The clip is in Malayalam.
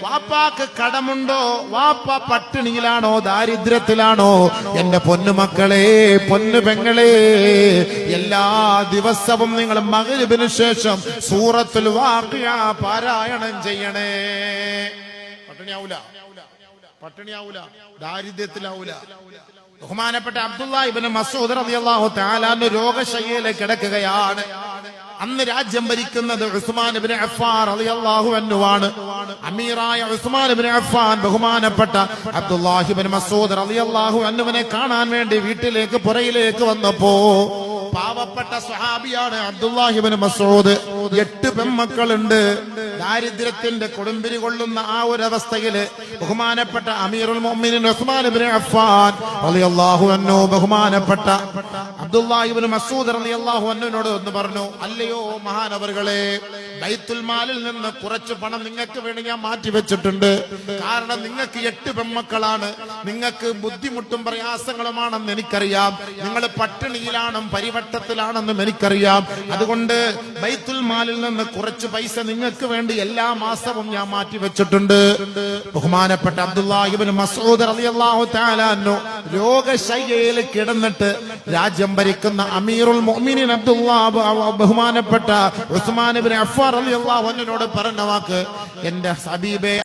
വാപ്പാക്ക് കടമുണ്ടോ, വാപ്പ പട്ടിണിയിലാണോ ദാരിദ്ര്യത്തിലാണോ, എന്റെ പൊന്നുമക്കളെ പൊന്നു പെങ്ങളെ, എല്ലാ ദിവസവും നിങ്ങൾ മഗ്‌രിബിന് ശേഷം സൂറത്തുൽ വാഖിഅ പാരായണം ചെയ്യണേ. പട്ടിണിയാവൂല, ദാരിദ്ര്യത്തിലാവൂല. ബഹുമാനപ്പെട്ട അബ്ദുല്ലാഹ് ഇബ്നു മസ്ഊദ് റളിയല്ലാഹു തആല അൻഹു രോഗശയ്യയിൽ കിടക്കുകയാണ്. അന്ന് രാജ്യം ഭരിക്കുന്നത് ഉസ്മാൻ ഇബ്നു അഫ്ഫാൻ റളിയല്ലാഹു അൻഹു ആണ്. അമീറായ ഉസ്മാൻ ഇബ്നു അഫ്ഫാൻ ബഹുമാനപ്പെട്ട അബ്ദുല്ലാഹ് ഇബ്നു മസ്ഊദ് റളിയല്ലാഹു അൻഹുവിനെ കാണാൻ വേണ്ടി വീട്ടിലേക്ക് പുറയിലേക്ക് വന്നപ്പോ പാവപ്പെട്ട സ്വഹാബിയാണ് അബ്ദുല്ലാഹ് ഇബ്നു മസ്ഊദ്. 8 പെൺമക്കളുണ്ട്. ദാരിദ്ര്യത്തിന്റെ കൊടുമ്പിരി കൊള്ളുന്ന ആ ഒരു അവസ്ഥയില് ബഹുമാനപ്പെട്ട അമീറുൽ മുഅ്മിനീൻ ഉസ്മാൻ ഇബ്നു അഫ്ഫാൻ റളിയല്ലാഹു അൻഹു ബഹുമാനപ്പെട്ട അബ്ദുല്ലാഹ് ഇബ്നു മസ്ഊദ് റളിയല്ലാഹു അൻഹുവിനോട് ഒന്ന് പറഞ്ഞു, അല്ലയോ മഹാനവറുകളെ, ബൈത്തുൽ മാലിൽ നിന്ന് കുറച്ച് പണം നിങ്ങൾക്ക് വേണ്ടി ഞാൻ മാറ്റി വെച്ചിട്ടുണ്ട്. കാരണം നിങ്ങൾക്ക് 8 പെൺമക്കളാണ്, നിങ്ങൾക്ക് ബുദ്ധിമുട്ടും പ്രയാസങ്ങളുമാണെന്ന് എനിക്കറിയാം, നിങ്ങൾ പട്ടിണിയിലാണെന്നും പരിവട്ടത്തിലാണെന്നും എനിക്കറിയാം. അതുകൊണ്ട് ബൈത്തുൽ മാലിൽ നിന്ന് കുറച്ച് പൈസ നിങ്ങൾക്ക് വേണ്ടി എല്ലാ മാസവും ഞാൻ മാറ്റി വെച്ചിട്ടുണ്ട്. ബഹുമാനപ്പെട്ട അബ്ദുല്ലാഹ് ഇബ്നു മസ്ഊദ് റളിയല്ലാഹു തആല അൻഹു രോഗശയ്യയിൽ കിടന്നിട്ട് രാജ്യം ഭരിക്കുന്ന അമീറുൽ മുഅ്മിനീൻ ബഹുമാനപ്പെട്ട ഉസ്മാൻ ഇബ്നു അഫ്ഫാൻ റളിയല്ലാഹു അൻഹുവിനോട് പറഞ്ഞ വാക്ക്, എന്റെ ഹബീബേ